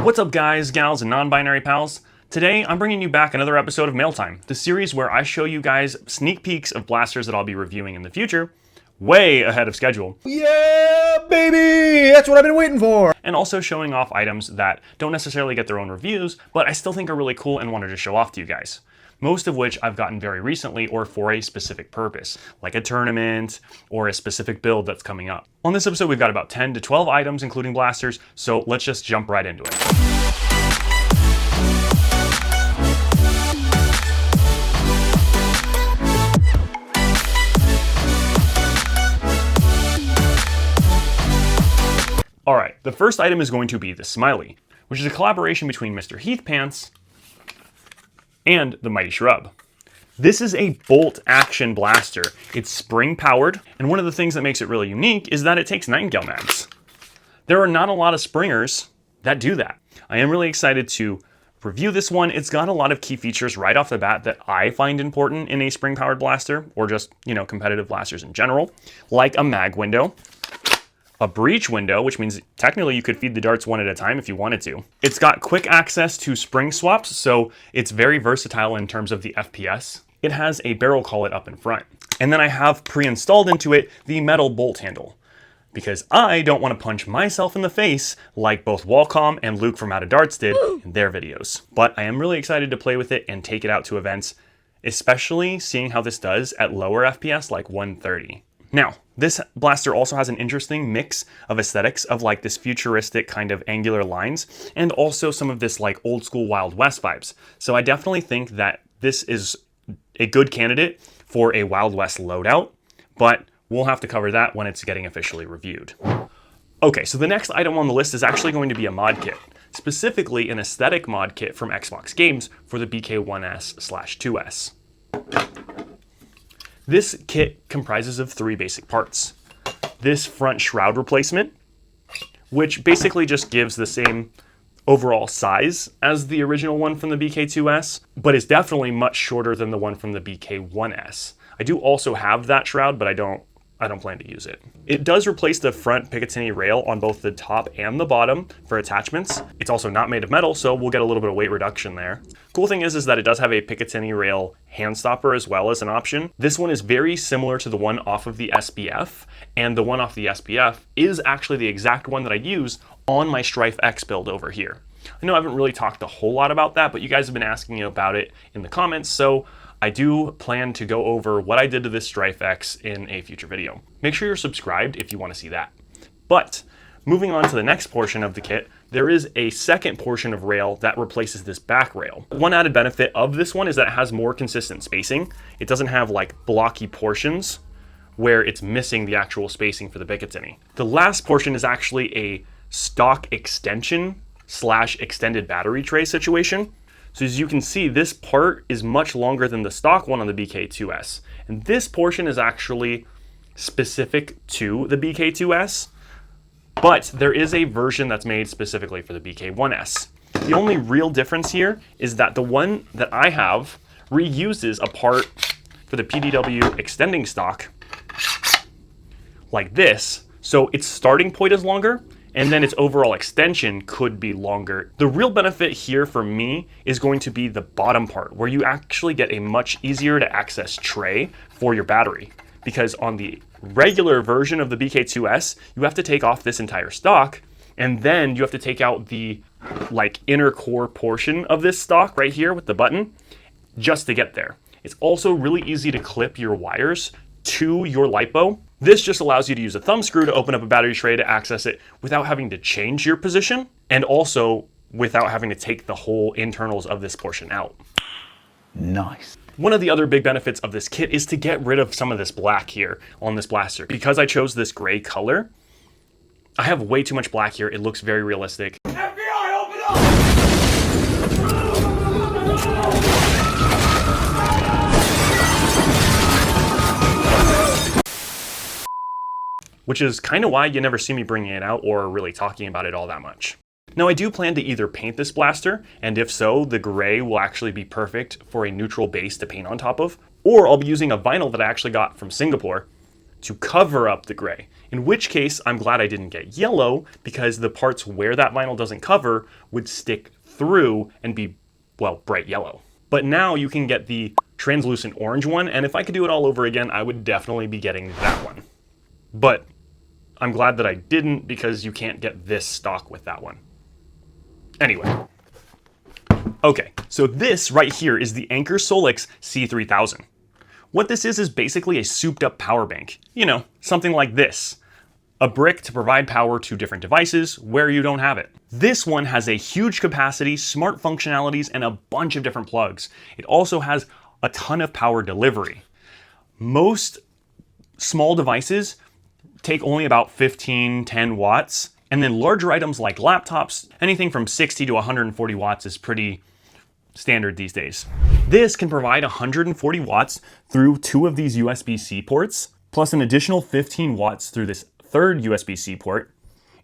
What's up guys, gals, and non-binary pals? Today I'm bringing you back another episode of Mail Time, the series where I show you guys sneak peeks of blasters that I'll be reviewing in the future, way ahead of schedule. Yeah, baby! That's what I've been waiting for! And also showing off items that don't necessarily get their own reviews, but I still think are really cool and wanted to show off to you guys. Most of which I've gotten very recently or for a specific purpose, like a tournament or a specific build that's coming up. On this episode, we've got about 10 to 12 items, including blasters, so let's just jump right into it. All right, the first item is going to be the Smiley, which is a collaboration between Mr. Heathpants and the Mighty Shrub. This is a bolt action blaster. It's spring powered, and one of the things that makes it really unique is that it takes Nightingale mags. There are not a lot of springers that do that. I am really excited to review this one. It's got a lot of key features right off the bat that I find important in a spring powered blaster, or just, competitive blasters in general, like a mag window, a breach window, which means technically you could feed the darts one at a time if you wanted to. It's got quick access to spring swaps, so it's very versatile in terms of the FPS. It has a barrel collet up in front. And then I have pre-installed into it the metal bolt handle, because I don't want to punch myself in the face like both Wallcom and Luke from Out of Darts did in their videos. But I am really excited to play with it and take it out to events, especially seeing how this does at lower FPS like 130. Now, this blaster also has an interesting mix of aesthetics of like this futuristic kind of angular lines and also some of this like old school Wild West vibes. So I definitely think that this is a good candidate for a Wild West loadout, but we'll have to cover that when it's getting officially reviewed. Okay, so the next item on the list is actually going to be a mod kit, specifically an aesthetic mod kit from Xbox Games for the BK1S/2S. This kit comprises of three basic parts. This front shroud replacement, which basically just gives the same overall size as the original one from the BK2S, but is definitely much shorter than the one from the BK1S. I do also have that shroud, but I don't plan to use it. It does replace the front Picatinny rail on both the top and the bottom for attachments. It's also not made of metal, so we'll get a little bit of weight reduction there. Cool thing is that it does have a Picatinny rail hand stopper as well as an option. This one is very similar to the one off of the SBF, and the one off the SBF is actually the exact one that I use on my Strife X build over here. I know I haven't really talked a whole lot about that, but you guys have been asking about it in the comments, so I do plan to go over what I did to this Strife X in a future video. Make sure you're subscribed if you want to see that. But moving on to the next portion of the kit, there is a second portion of rail that replaces this back rail. One added benefit of this one is that it has more consistent spacing. It doesn't have like blocky portions where it's missing the actual spacing for the Picatinny. The last portion is actually a stock extension / extended battery tray situation. So as you can see, this part is much longer than the stock one on the BK2S. And this portion is actually specific to the BK2S, but there is a version that's made specifically for the BK1S. The only real difference here is that the one that I have reuses a part for the PDW extending stock like this. So its starting point is longer, and then its overall extension could be longer. The real benefit here for me is going to be the bottom part, where you actually get a much easier to access tray for your battery. Because on the regular version of the BK2S, you have to take off this entire stock, and then you have to take out the inner core portion of this stock right here with the button, just to get there. It's also really easy to clip your wires to your LiPo. This just allows you to use a thumb screw to open up a battery tray to access it without having to change your position, and also without having to take the whole internals of this portion out. Nice. One of the other big benefits of this kit is to get rid of some of this black here on this blaster. Because I chose this gray color, I have way too much black here. It looks very realistic. FBI, open up! Which is kind of why you never see me bringing it out or really talking about it all that much. Now I do plan to either paint this blaster, and if so, the gray will actually be perfect for a neutral base to paint on top of, or I'll be using a vinyl that I actually got from Singapore to cover up the gray. In which case, I'm glad I didn't get yellow, because the parts where that vinyl doesn't cover would stick through and be, well, bright yellow. But now you can get the translucent orange one, and if I could do it all over again, I would definitely be getting that one. But I'm glad that I didn't, because you can't get this stock with that one. Anyway. Okay, so this right here is the Anker Solix C3000. What this is basically a souped up power bank. You know, something like this. A brick to provide power to different devices where you don't have it. This one has a huge capacity, smart functionalities, and a bunch of different plugs. It also has a ton of power delivery. Most small devices take only about 10 watts, and then larger items like laptops, anything from 60 to 140 watts is pretty standard these days. This can provide 140 watts through 2 of these USB-C ports, plus an additional 15 watts through this third USB-C port.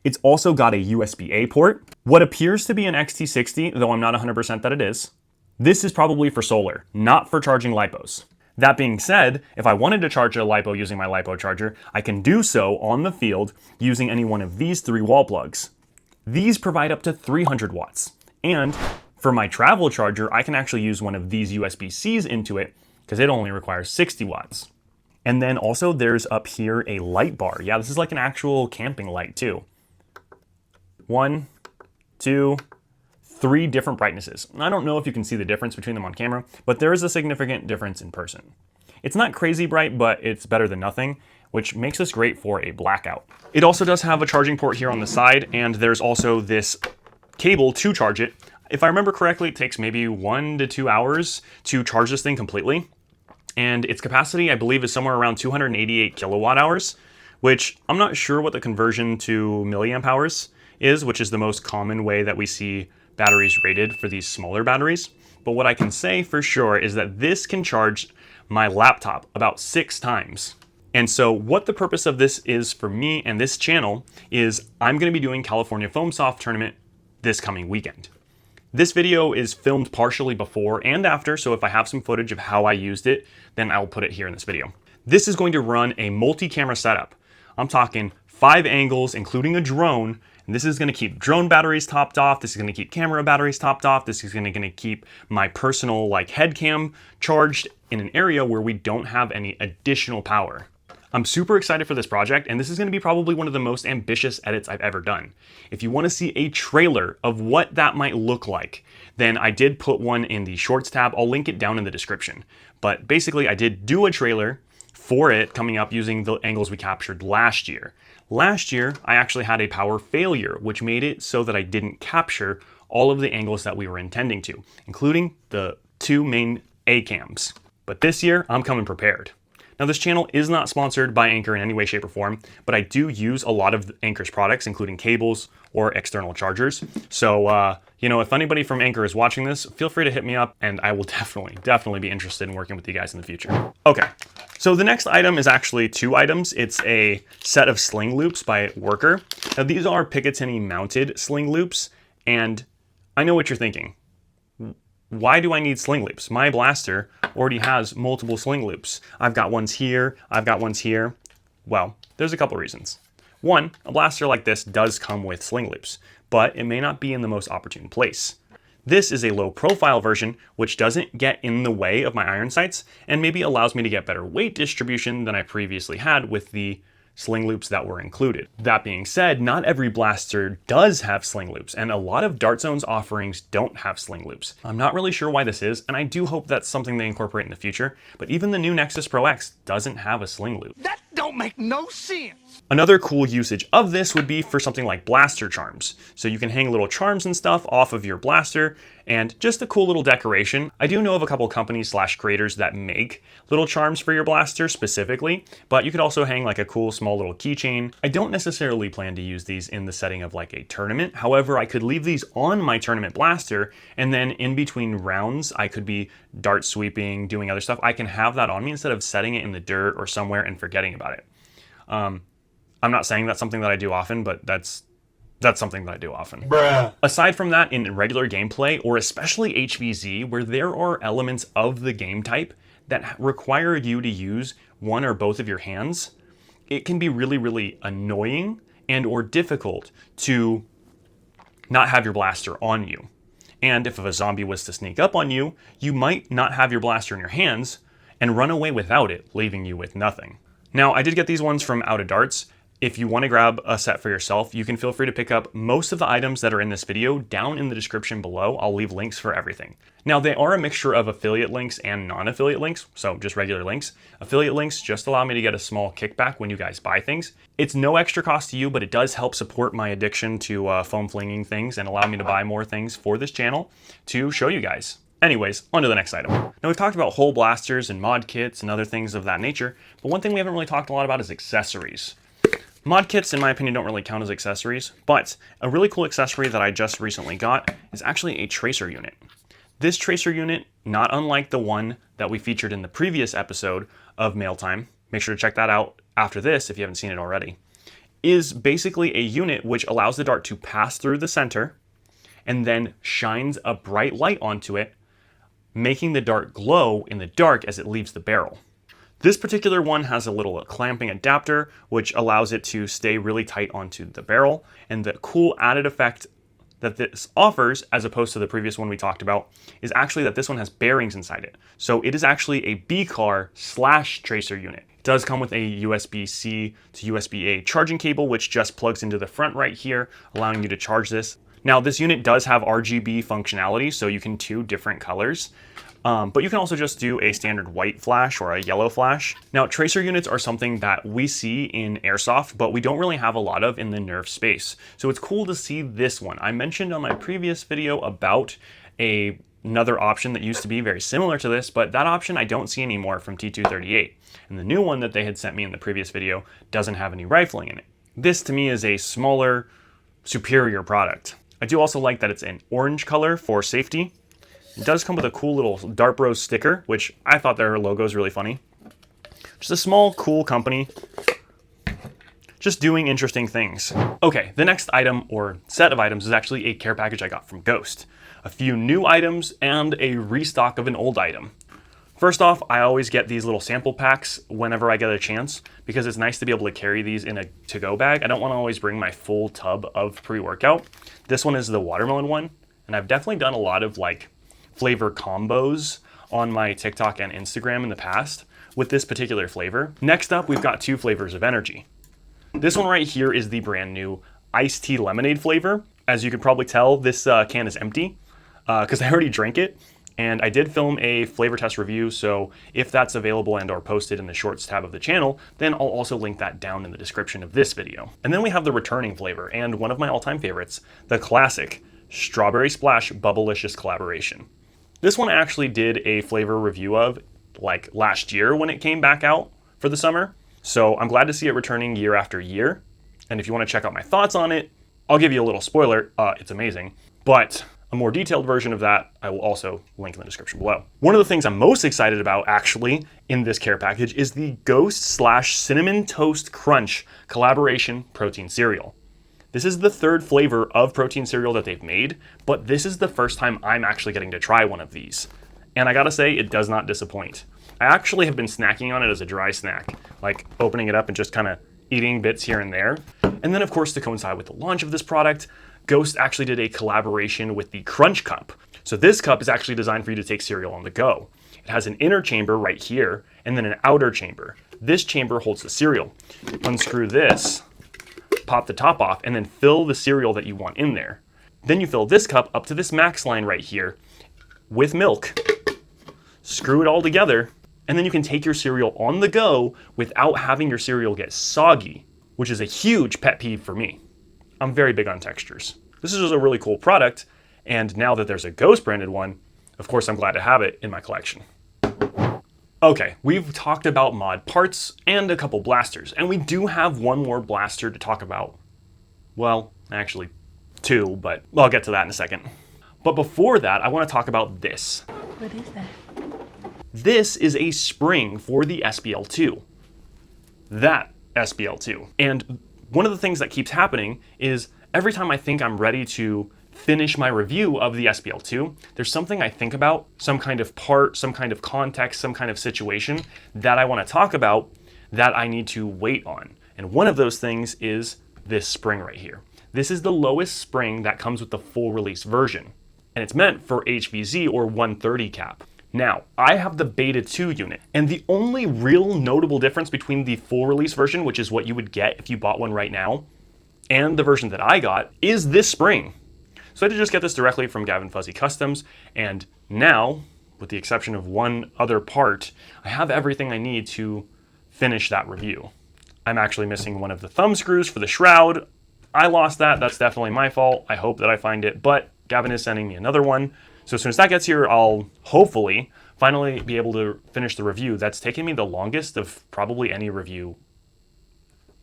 It's also got a USB-A port. What appears to be an XT60, though I'm not 100% that it is. This is probably for solar, not for charging LiPos. That being said, if I wanted to charge a LiPo using my LiPo charger, I can do so on the field using any one of these 3 wall plugs. These provide up to 300 watts. And for my travel charger, I can actually use one of these USB-Cs into it, because it only requires 60 watts. And then also there's up here a light bar. Yeah, this is like an actual camping light too. 1, 2, 3 different brightnesses. I don't know if you can see the difference between them on camera, but there is a significant difference in person. It's not crazy bright, but it's better than nothing, which makes this great for a blackout. It also does have a charging port here on the side, and there's also this cable to charge it. If I remember correctly, it takes maybe 1 to 2 hours to charge this thing completely. And its capacity, I believe, is somewhere around 288 kilowatt hours, which I'm not sure what the conversion to milliamp hours is, which is the most common way that we see batteries rated for these smaller batteries. But what I can say for sure is that this can charge my laptop about 6 times. And so what the purpose of this is for me and this channel is I'm going to be doing California Foam Soft Tournament this coming weekend. This video is filmed partially before and after, so if I have some footage of how I used it, then I'll put it here in this video. This is going to run a multi-camera setup. I'm talking 5 angles, including a drone, and this is going to keep drone batteries topped off, this is going to keep camera batteries topped off, this is going to keep my personal head cam charged in an area where we don't have any additional power. I'm super excited for this project, and this is going to be probably one of the most ambitious edits I've ever done. If you want to see a trailer of what that might look like, then I did put one in the Shorts tab. I'll link it down in the description. But basically, I did do a trailer for it coming up using the angles we captured last year. Last year, I actually had a power failure, which made it so that I didn't capture all of the angles that we were intending to, including the 2 main A cams. But this year, I'm coming prepared. Now, this channel is not sponsored by Anker in any way, shape, or form, but I do use a lot of Anker's products, including cables or external chargers. So, if anybody from Anker is watching this, feel free to hit me up, and I will definitely be interested in working with you guys in the future. Okay, so the next item is actually 2 items. It's a set of Sling Loops by Worker. Now, these are Picatinny mounted Sling Loops, and I know what you're thinking. Why do I need Sling Loops? My blaster already has multiple Sling Loops. I've got ones here, I've got ones here. Well, there's a couple reasons. One, a blaster like this does come with Sling Loops, but it may not be in the most opportune place. This is a low profile version, which doesn't get in the way of my iron sights, and maybe allows me to get better weight distribution than I previously had with the Sling Loops that were included. That being said, not every blaster does have Sling Loops, and a lot of Dart Zone's offerings don't have Sling Loops. I'm not really sure why this is, and I do hope that's something they incorporate in the future, but even the new Nexus Pro X doesn't have a Sling Loop. That don't make no sense! Another cool usage of this would be for something like blaster charms. So you can hang little charms and stuff off of your blaster, and just a cool little decoration. I do know of a couple companies / creators that make little charms for your blaster specifically, but you could also hang like a cool small little keychain. I don't necessarily plan to use these in the setting of like a tournament. However, I could leave these on my tournament blaster, and then in between rounds, I could be dart sweeping, doing other stuff. I can have that on me instead of setting it in the dirt or somewhere and forgetting about it. I'm not saying that's something that I do often, but that's something that I do often. Bruh. Aside from that, in regular gameplay, or especially HVZ, where there are elements of the game type that require you to use one or both of your hands, it can be really, really annoying and or difficult to not have your blaster on you. And if a zombie was to sneak up on you, you might not have your blaster in your hands and run away without it, leaving you with nothing. Now, I did get these ones from Out of Darts. If you want to grab a set for yourself, you can feel free to pick up most of the items that are in this video down in the description below. I'll leave links for everything. Now, they are a mixture of affiliate links and non-affiliate links, so just regular links. Affiliate links just allow me to get a small kickback when you guys buy things. It's no extra cost to you, but it does help support my addiction to foam flinging things and allow me to buy more things for this channel to show you guys. Anyways, on to the next item. Now, we've talked about whole blasters and mod kits and other things of that nature, but one thing we haven't really talked a lot about is accessories. Mod kits, in my opinion, don't really count as accessories, but a really cool accessory that I just recently got is actually a tracer unit. This tracer unit, not unlike the one that we featured in the previous episode of Mail Time, make sure to check that out after this if you haven't seen it already, is basically a unit which allows the dart to pass through the center and then shines a bright light onto it, making the dart glow in the dark as it leaves the barrel. This particular one has a little clamping adapter, which allows it to stay really tight onto the barrel. And the cool added effect that this offers, as opposed to the previous one we talked about, is actually that this one has bearings inside it. So it is actually a BCAR / tracer unit. It does come with a USB-C to USB-A charging cable, which just plugs into the front right here, allowing you to charge this. Now, this unit does have RGB functionality, so you can do different colors. But you can also just do a standard white flash or a yellow flash. Now, tracer units are something that we see in airsoft, but we don't really have a lot of in the Nerf space. So it's cool to see this one. I mentioned on my previous video about another option that used to be very similar to this, but that option I don't see anymore from T238. And the new one that they had sent me in the previous video doesn't have any rifling in it. This to me is a smaller, superior product. I do also like that it's an orange color for safety. It does come with a cool little Dart Bros sticker, which I thought their logo is really funny. Just a small, cool company, just doing interesting things. Okay, the next item or set of items is actually a care package I got from Ghost. A few new items and a restock of an old item. First off, I always get these little sample packs whenever I get a chance because it's nice to be able to carry these in a to-go bag. I don't want to always bring my full tub of pre-workout. This one is the watermelon one, and I've definitely done a lot of flavor combos on my TikTok and Instagram in the past with this particular flavor. Next up, we've got 2 flavors of energy. This one right here is the brand new iced tea lemonade flavor. As you can probably tell, this can is empty because I already drank it. And I did film a flavor test review, so if that's available and or posted in the shorts tab of the channel, then I'll also link that down in the description of this video. And then we have the returning flavor, and one of my all-time favorites, the classic Strawberry Splash Bubblicious collaboration. This one I actually did a flavor review of last year when it came back out for the summer. So I'm glad to see it returning year after year. And if you want to check out my thoughts on it, I'll give you a little spoiler. It's amazing. But a more detailed version of that, I will also link in the description below. One of the things I'm most excited about actually in this care package is the Ghost / Cinnamon Toast Crunch collaboration protein cereal. This is the 3rd flavor of protein cereal that they've made, but this is the first time I'm actually getting to try one of these. And I gotta say, it does not disappoint. I actually have been snacking on it as a dry snack, opening it up and just kind of eating bits here and there. And then of course, to coincide with the launch of this product, Ghost actually did a collaboration with the Crunch Cup. So this cup is actually designed for you to take cereal on the go. It has an inner chamber right here, and then an outer chamber. This chamber holds the cereal. Unscrew this, pop the top off, and then fill the cereal that you want in there. Then you fill this cup up to this max line right here with milk. Screw it all together, and then you can take your cereal on the go without having your cereal get soggy, which is a huge pet peeve for me. I'm very big on textures. This is just a really cool product, and now that there's a Ghost branded one, of course I'm glad to have it in my collection. Okay, we've talked about mod parts and a couple blasters, and we do have one more blaster to talk about. Well, actually 2, but I'll get to that in a second. But before that, I want to talk about this. What is that? This is a spring for the SBL-2. That SBL-2. And one of the things that keeps happening is every time I think I'm ready to finish my review of the SBL-2, there's something I think about, some kind of part, some kind of context, some kind of situation that I want to talk about that I need to wait on. And one of those things is this spring right here. This is the lowest spring that comes with the full release version, and it's meant for HVZ or 130 cap. Now, I have the Beta 2 unit, and the only real notable difference between the full release version, which is what you would get if you bought one right now, and the version that I got, is this spring. So I had to just get this directly from Gavin Fuzzy Customs, and now, with the exception of one other part, I have everything I need to finish that review. I'm actually missing one of the thumb screws for the shroud. I lost that, that's definitely my fault. I hope that I find it, but Gavin is sending me another one. So as soon as that gets here, I'll hopefully finally be able to finish the review. That's taken me the longest of probably any review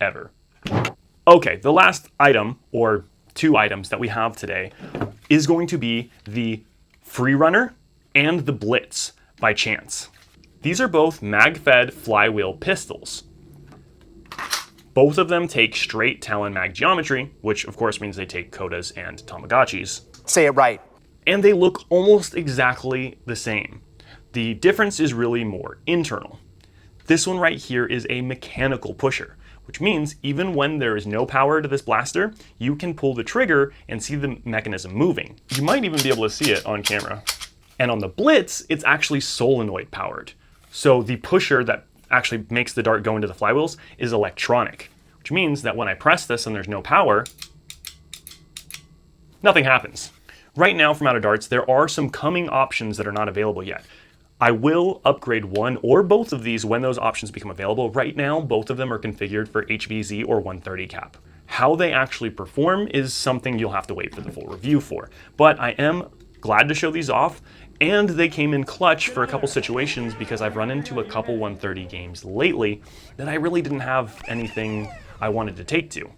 ever. Okay, the last item, or two items that we have today, is going to be the Freerunner and the Blitz by Chance. These are both mag-fed flywheel pistols. Both of them take straight Talon mag geometry, which of course means they take Kodas and Tamagotchis. Say it right. And they look almost exactly the same. The difference is really more internal. This one right here is a mechanical pusher, which means even when there is no power to this blaster, you can pull the trigger and see the mechanism moving. You might even be able to see it on camera. And on the Blitz, it's actually solenoid powered. So the pusher that actually makes the dart go into the flywheels is electronic, which means that when I press this and there's no power, nothing happens. Right now from Out of Darts, there are some coming options that are not available yet. I will upgrade one or both of these when those options become available. Right now, both of them are configured for HVZ or 130 cap. How they actually perform is something you'll have to wait for the full review for. But I am glad to show these off, and they came in clutch for a couple situations because I've run into a couple 130 games lately that I really didn't have anything I wanted to take to.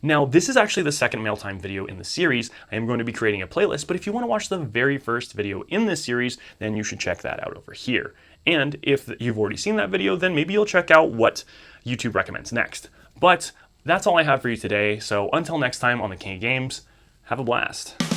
Now, this is actually the second mail time video in the series. I am going to be creating a playlist, but if you want to watch the very first video in this series, then you should check that out over here. And if you've already seen that video, then maybe you'll check out what YouTube recommends next. But that's all I have for you today, so until next time on the King of Games, have a blast.